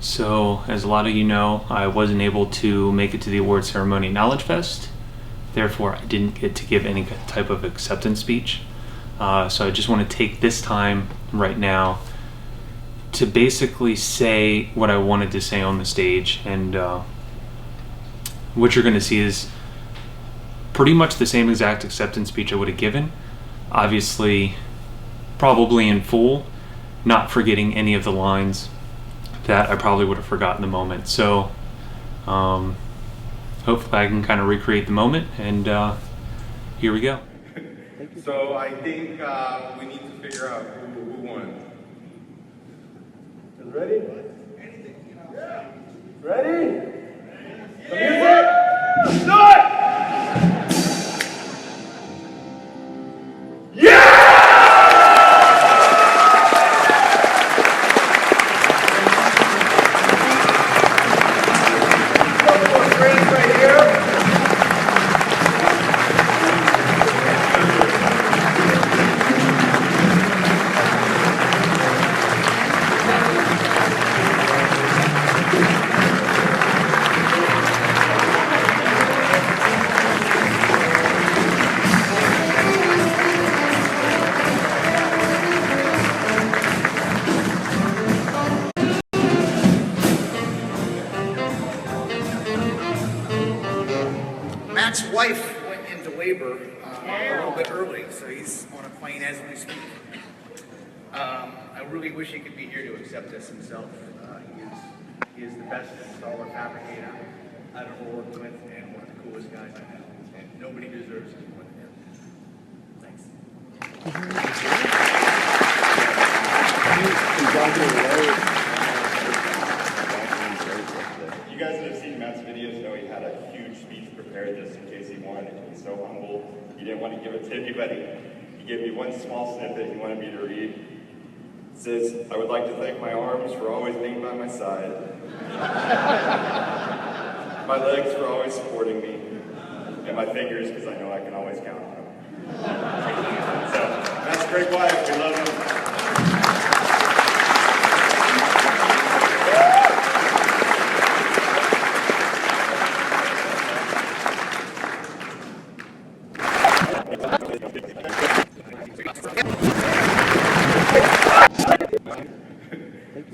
So, as a lot of you know, I wasn't able to make it to the award ceremony Knowledge Fest. Therefore, I didn't get to give any type of acceptance speech. So I just want to take this time right now to basically say what I wanted to say on the stage. And what you're going to see is pretty much the same exact acceptance speech I would have given. Obviously, probably in full, not forgetting any of the lines that I probably would have forgotten the moment. So hopefully I can kind of recreate the moment, and here we go. So I think we need to figure out who won. You ready? Yeah. Ready? The music! Start! Matt's wife went into labor a little bit early, so he's on a plane as we speak. I really wish he could be here to accept this himself. He is the best installer fabricator I've ever worked with, and one of the coolest guys I know, and nobody deserves it more than him. Thanks. You guys that have seen Matt's videos know he had a huge speech prepared just in case he won. He's so humble. He didn't want to give it to anybody. He gave me one small snippet he wanted me to read. It says, "I would like to thank my arms for always being by my side. My legs for always supporting me. And my fingers because I know I can always count on them." So, Matt's a great wife. We love him.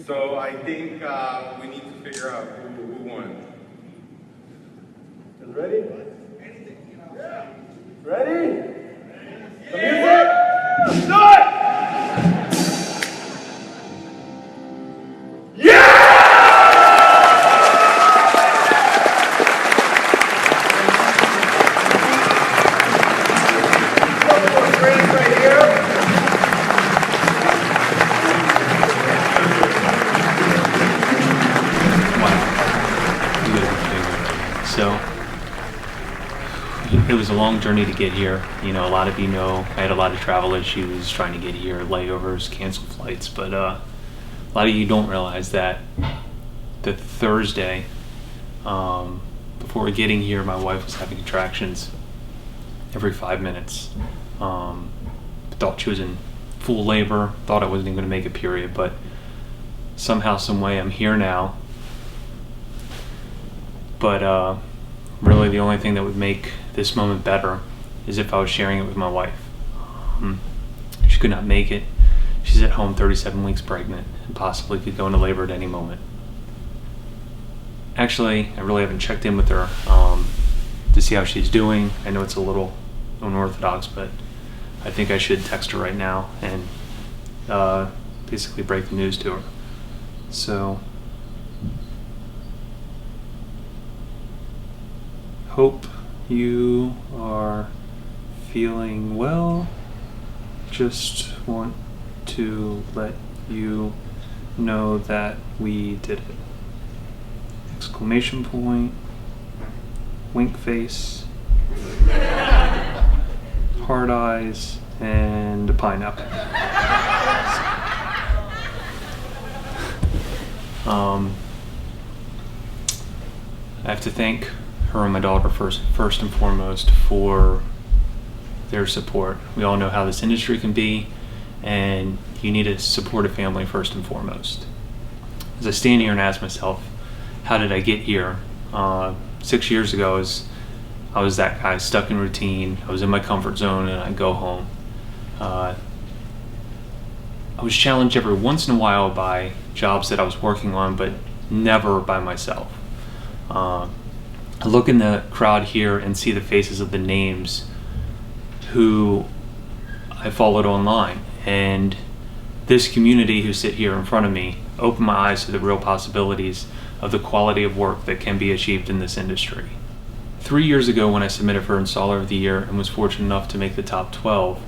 So I think we need to figure out who won. You ready? Yeah. Ready? The music! Start! So it was a long journey to get here. You know, a lot of you know I had a lot of travel issues trying to get here, layovers, canceled flights, but a lot of you don't realize that the Thursday before getting here, my wife was having contractions every 5 minutes. Thought she was in full labor, thought I wasn't even going to make a period, but somehow, some way, I'm here now. But really the only thing that would make this moment better is if I was sharing it with my wife. She could not make it. She's at home 37 weeks pregnant and possibly could go into labor at any moment. Actually, I really haven't checked in with her to see how she's doing. I know it's a little unorthodox, but I think I should text her right now and basically break the news to her. So, hope you are feeling well. Just want to let you know that we did it. Exclamation point, wink face, hard eyes, and a pineapple. I have to thank her and my daughter first and foremost for their support. We all know how this industry can be, and you need to support a family first and foremost. as I stand here and ask myself, how did I get here? 6 years ago, I was that guy stuck in routine. I was in my comfort zone, and I'd go home. I was challenged every once in a while by jobs that I was working on, but never by myself. I look in the crowd here and see the faces of the names who I followed online, and this community who sit here in front of me opened my eyes to the real possibilities of the quality of work that can be achieved in this industry. 3 years ago, when I submitted for Installer of the Year and was fortunate enough to make the top 12,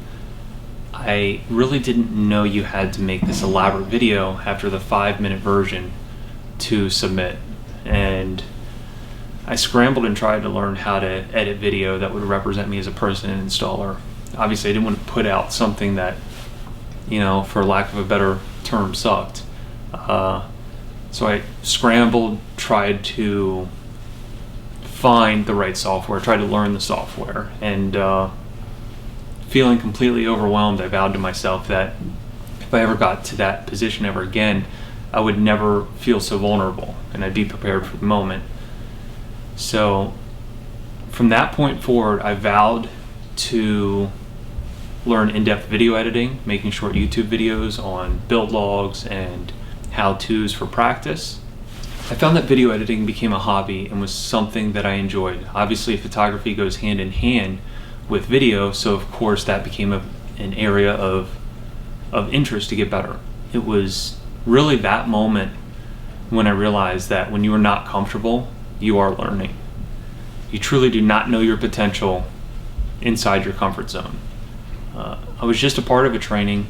I really didn't know you had to make this elaborate video after the 5-minute version to submit. And I scrambled and tried to learn how to edit video that would represent me as a person and installer. Obviously, I didn't want to put out something that, for lack of a better term, sucked. So I scrambled, tried to find the right software, tried to learn the software, and feeling completely overwhelmed, I vowed to myself that if I ever got to that position ever again, I would never feel so vulnerable, and I'd be prepared for the moment. So from that point forward, I vowed to learn in-depth video editing, making short YouTube videos on build logs and how-tos for practice. I found that video editing became a hobby and was something that I enjoyed. Obviously, photography goes hand in hand with video, so of course that became an area of interest to get better. It was really that moment when I realized that when you are not comfortable, you are learning. You truly do not know your potential inside your comfort zone. I was just a part of a training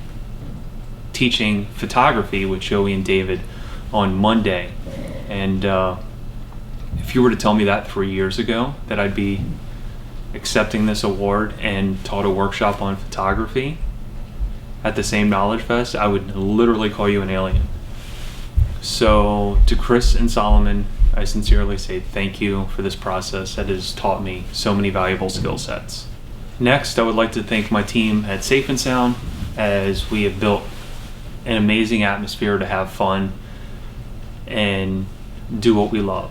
teaching photography with Joey and David on Monday, and if you were to tell me that 3 years ago, that I'd be accepting this award and taught a workshop on photography at the same Knowledge Fest, I would literally call you an alien. So to Chris and Solomon, I sincerely say thank you for this process that has taught me so many valuable skill sets. Next, I would like to thank my team at Safe and Sound, as we have built an amazing atmosphere to have fun and do what we love.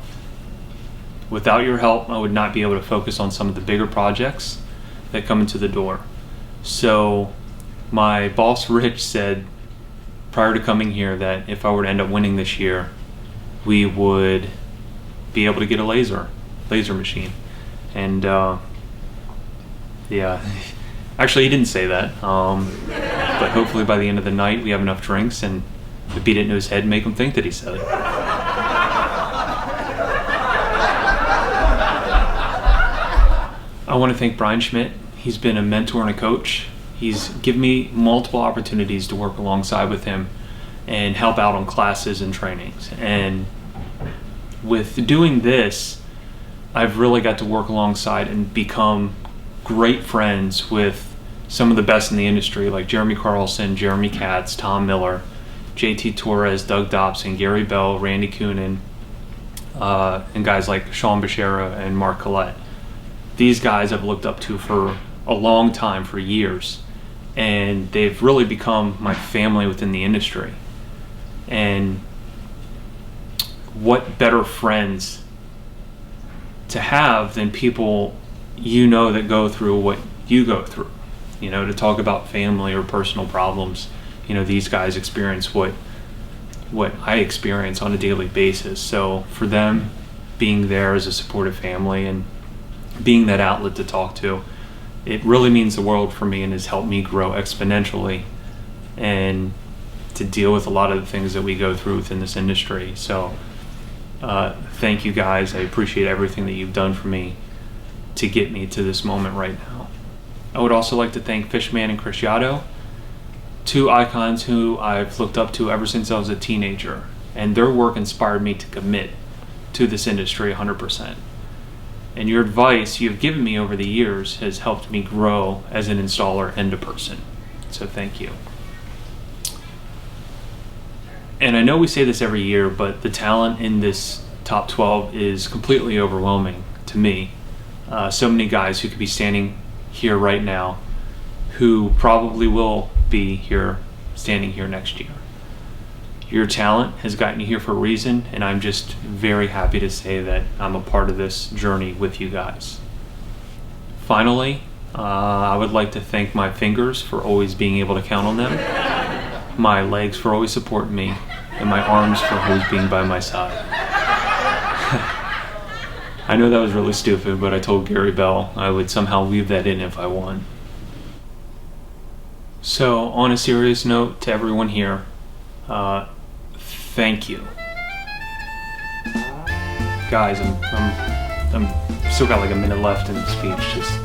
Without your help, I would not be able to focus on some of the bigger projects that come into the door. So my boss Rich said prior to coming here that if I were to end up winning this year, we would be able to get a laser machine. And yeah, actually he didn't say that, but hopefully by the end of the night we have enough drinks and to beat it into his head and make him think that he said it. I want to thank Brian Schmidt. He's been a mentor and a coach. He's given me multiple opportunities to work alongside with him and help out on classes and trainings. And with doing this, I've really got to work alongside and become great friends with some of the best in the industry, like Jeremy Carlson, Jeremy Katz, Tom Miller, JT Torres, Doug Dobson, Gary Bell, Randy Coonan, and guys like Sean Bashara and Mark Collette. These guys I've looked up to for a long time, for years, and they've really become my family within the industry. And what better friends to have than people that go through what you go through, to talk about family or personal problems. These guys experience what I experience on a daily basis. So for them, being there as a supportive family and being that outlet to talk to, it really means the world for me and has helped me grow exponentially and to deal with a lot of the things that we go through within this industry. So thank you guys. I appreciate everything that you've done for me to get me to this moment right now. I would also like to thank Fishman and Chris Yaddo, two icons who I've looked up to ever since I was a teenager, and their work inspired me to commit to this industry 100%. And your advice you've given me over the years has helped me grow as an installer and a person. So thank you. And I know we say this every year, but the talent in this top 12 is completely overwhelming to me. So many guys who could be standing here right now who probably will be here standing here next year. Your talent has gotten you here for a reason, and I'm just very happy to say that I'm a part of this journey with you guys. Finally, I would like to thank my fingers for always being able to count on them, my legs for always supporting me, and my arms for always being by my side. I know that was really stupid, but I told Gary Bell I would somehow weave that in if I won. So, on a serious note to everyone here, thank you. Guys, I'm still got like a minute left in the speech, just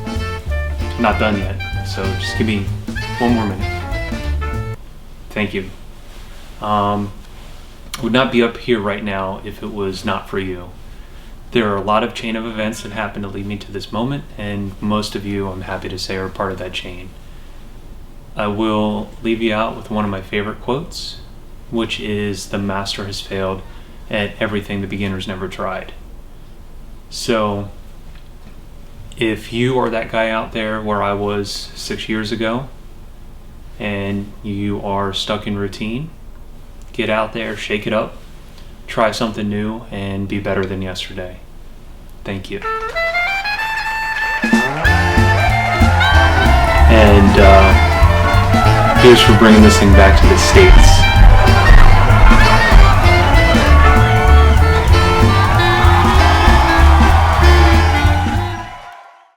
not done yet, so just give me one more minute. Thank you. I would not be up here right now if it was not for you. There are a lot of chain of events that happened to lead me to this moment, and most of you, I'm happy to say, are part of that chain. I will leave you out with one of my favorite quotes, which is, "The master has failed at everything the beginner's never tried." So, if you are that guy out there where I was 6 years ago, and you are stuck in routine, get out there, shake it up, try something new, and be better than yesterday. Thank you. And here's for bringing this thing back to the States.